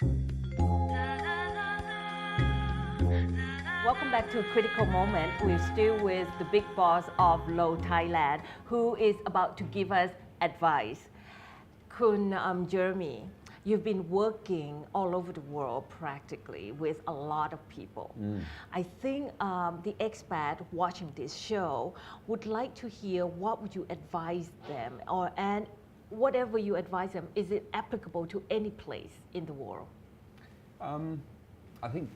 Welcome back to Critical Moment. We're still with the big boss of Low Thailand, who is about to give us advice. Kun Jeremy, you've been working all over the world practically with a lot of people. I think the expat watching this show would like to hear what would you advise them, and whatever you advise them, is it applicable to any place in the world? I think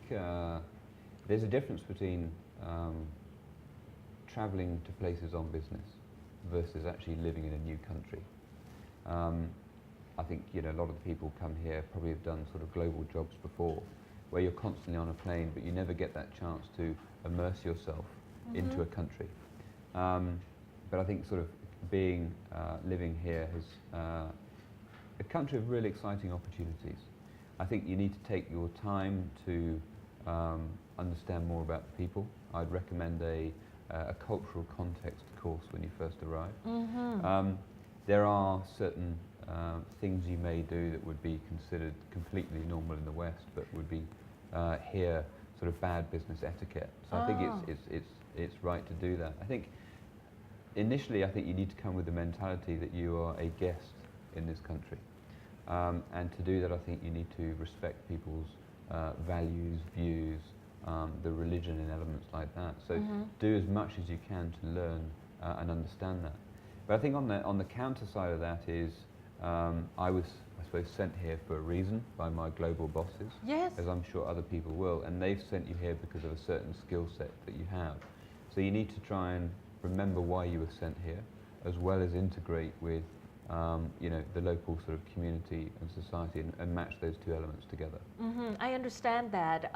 there's a difference between traveling to places on business versus actually living in a new country. I think a lot of the people come here probably have done sort of global jobs before, where you're constantly on a plane, but you never get that chance to immerse yourself into a country. But I think sort of living here is a country of really exciting opportunities. I think you need to take your time to understand more about the people. I'd recommend a cultural context course when you first arrive. There are certain things you may do that would be considered completely normal in the West, but would be here sort of bad business etiquette. So I think it's right to do that. I think initially you need to come with the mentality that you are a guest in this country. And to do that, I think you need to respect people's values, views, the religion and elements like that. So do as much as you can to learn and understand that. But I think on the counter side of that is I was, I suppose, sent here for a reason by my global bosses, Yes. as I'm sure other people will, and they've sent you here because of a certain skill set that you have. So you need to try and remember why you were sent here, as well as integrate with the local sort of community and society and match those two elements together. I understand that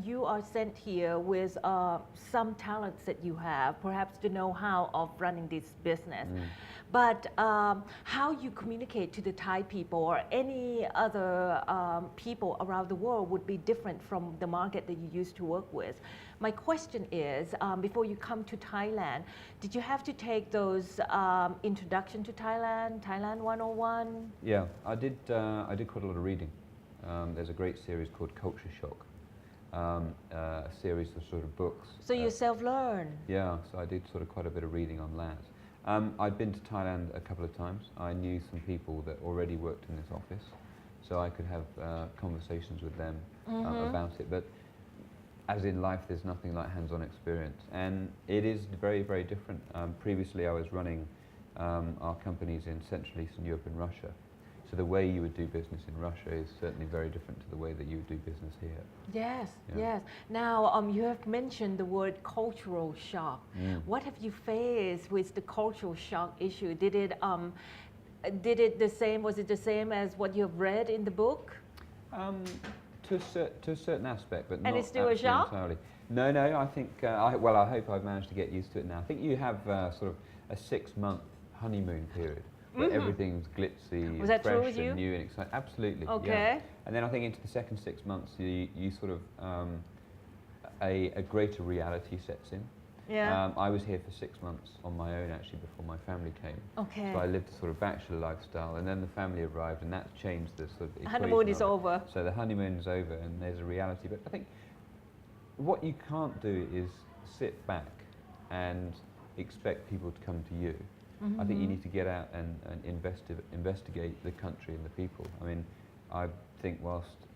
you are sent here with some talents that you have, perhaps the know-how of running this business. But how you communicate to the Thai people or any other people around the world would be different from the market that you used to work with. My question is, before you come to Thailand, did you have to take those introduction to Thailand 101? Yeah, I did quite a lot of reading. There's a great series called Culture Shock, a series of sort of books. So you self-learn? Yeah, so I did sort of quite a bit of reading on that. I'd been to Thailand a couple of times. I knew some people that already worked in this office, so I could have conversations with them about it. But as in life, there's nothing like hands-on experience, and it is very, very different. Previously, I was running our companies in Central Eastern Europe and Russia. So the way you would do business in Russia is certainly very different to the way that you would do business here. Yes, Yeah. yes. Now, you have mentioned the word cultural shock. What have you faced with the cultural shock issue? Was it the same as what you have read in the book? To a certain aspect, but And not it's still a actually shock? entirely. No, I think, I hope I've managed to get used to it now. I think you have sort of a 6-month honeymoon period where everything's glitzy, Was that true fresh with you? and new and exciting. Absolutely, Okay. yeah. And then I think into the second 6 months, you sort of, a greater reality sets in. Yeah. I was here for 6 months on my own actually before my family came. Okay. So I lived a sort of bachelor lifestyle, and then the family arrived, and that's changed the sort of Honeymoon equation is of it. over. So the honeymoon is over, and there's a reality. But I think what you can't do is sit back and expect people to come to you. I think you need to get out and investigate the country and the people. I mean, I think whilst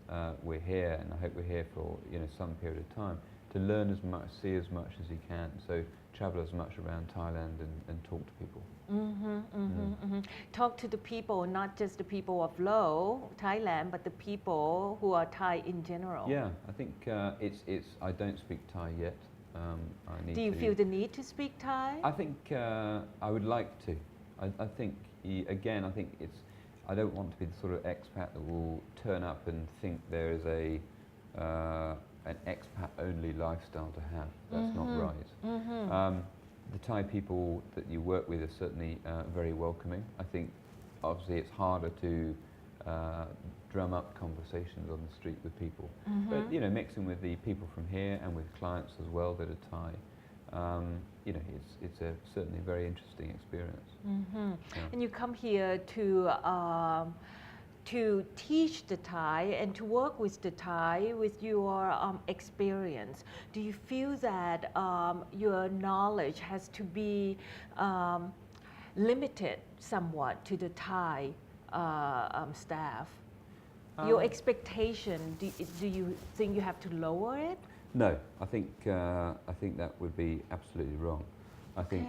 we're here, and I hope we're here for some period of time, to learn as much, see as much as you can. So travel as much around Thailand and talk to people. Talk to the people, not just the people of Low, Thailand, but the people who are Thai in general. Yeah, I think it's. I don't speak Thai yet. I need Do you to. feel the need to speak Thai? I think I would like to. I think again. I think it's. I don't want to be the sort of expat that will turn up and think there is an expat-only lifestyle to have. That's not right. The Thai people that you work with are certainly very welcoming. I think obviously it's harder to drum up conversations on the street with people. But mixing with the people from here and with clients as well that are Thai, it's certainly a very interesting experience. And you come here to teach the Thai and to work with the Thai with your experience? Do you feel that your knowledge has to be limited somewhat to the Thai staff? Your expectation, do you think you have to lower it? No, I think that would be absolutely wrong. I think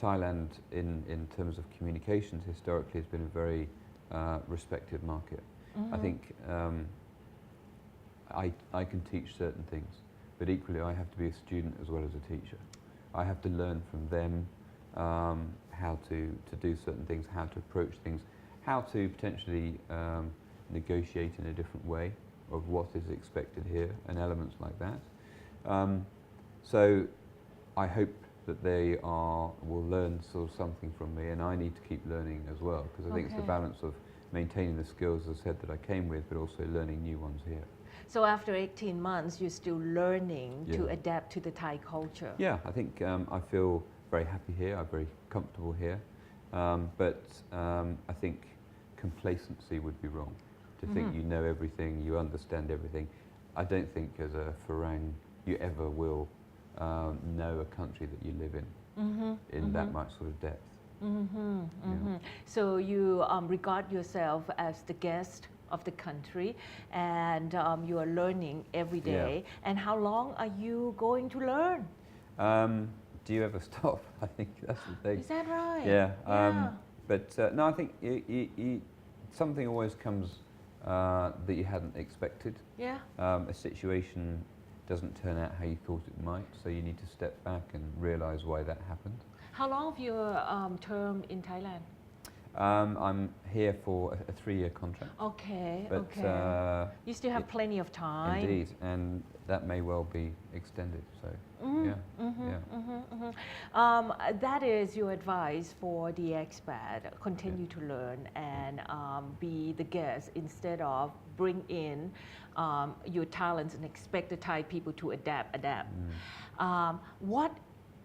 Thailand, in terms of communications, historically has been a very respected market. I think I can teach certain things, but equally I have to be a student as well as a teacher. I have to learn from them how to do certain things, how to approach things, how to potentially negotiate in a different way of what is expected here and elements like that. So I hope that they will learn sort of something from me, and I need to keep learning as well, because I think it's the balance of maintaining the skills, as I said, that I came with, but also learning new ones here. So after 18 months, you're still learning to adapt to the Thai culture? Yeah, I think I feel very happy here, I'm very comfortable here, but I think complacency would be wrong. To think you know everything, you understand everything. I don't think as a Farang you ever will know a country that you live in that much sort of depth. Yeah. So you regard yourself as the guest of the country, and you are learning every day. Yeah. And how long are you going to learn? Do you ever stop? I think that's the thing. Is that right? Yeah. But no, I think something always comes that you hadn't expected. Yeah. A situation doesn't turn out how you thought it might, so you need to step back and realise why that happened. How long of your term in Thailand? I'm here for a 3-year contract. Okay, but, okay. You still have plenty of time. Indeed, and that may well be extended, so that is your advice for the expat. Continue to learn and be the guest instead of bring in your talents and expect the Thai people to adapt. What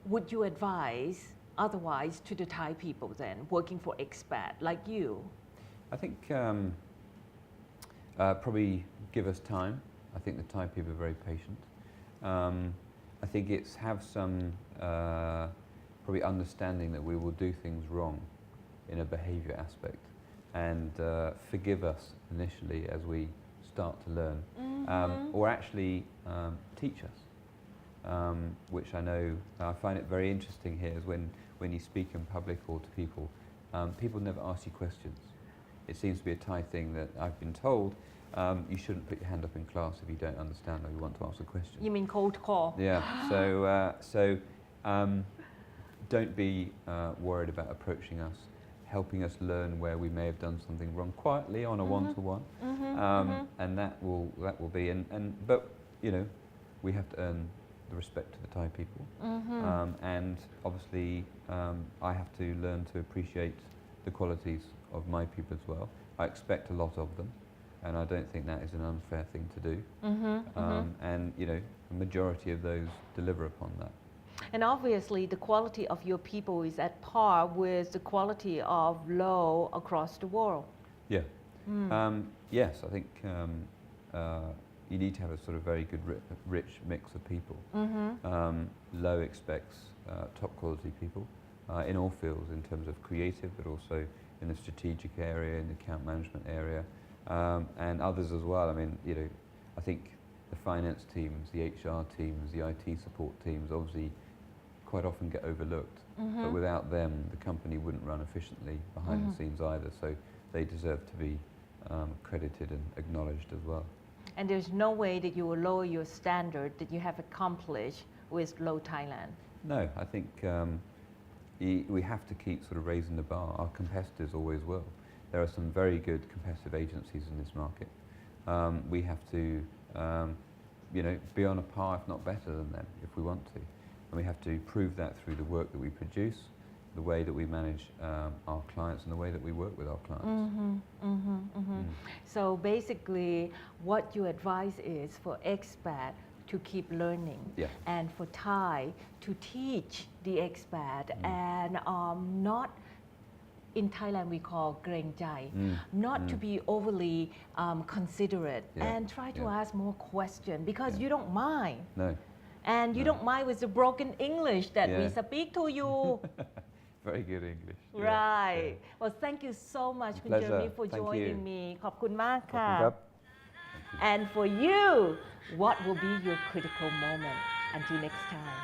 would you advise otherwise to the Thai people then, working for expat like you? I think probably give us time. I think the Thai people are very patient. I think it's have some probably understanding that we will do things wrong in a behaviour aspect, and forgive us initially as we start to learn, or actually teach us, which I know I find it very interesting here is when you speak in public or to people, people never ask you questions. It seems to be a Thai thing that I've been told. You shouldn't put your hand up in class if you don't understand or you want to ask a question. You mean cold call? Yeah. So don't be worried about approaching us, helping us learn where we may have done something wrong quietly on a one-to-one, and that will be. But you know, we have to earn the respect of the Thai people, and obviously I have to learn to appreciate the qualities of my people as well. I expect a lot of them, and I don't think that is an unfair thing to do. And you know, the majority of those deliver upon that. And obviously, the quality of your people is at par with the quality of law across the world. Yeah. Yes, I think you need to have a sort of very good, rich mix of people. Low expects top quality people in all fields, in terms of creative, but also in the strategic area, in the account management area, and others as well. I mean, you know, I think the finance teams, the HR teams, the IT support teams obviously quite often get overlooked, but without them the company wouldn't run efficiently behind the scenes either, so they deserve to be credited and acknowledged as well. And there's no way that you will lower your standard that you have accomplished with Low Thailand? No, I think we have to keep sort of raising the bar. Our competitors always will. There are some very good competitive agencies in this market. We have to you know, be on a par, if not better than them, if we want to. And we have to prove that through the work that we produce, the way that we manage our clients, and the way that we work with our clients. So basically, what your advice is for expat to keep learning, and for Thai to teach the expat, and not in Thailand we call เกรงใจ not to be overly considerate Yeah, and try to yeah. ask more questions because you don't mind No, and you don't mind with the broken English that we Yeah. speak to you. very good English. Yeah, Right. yeah. Well, thank you so much, Kun Pleasure. Jeremy, for Thank joining you. me. ขอบคุณมาก ขอบ ค่ะ คุณครับ And for you, what will be your critical moment? Until next time.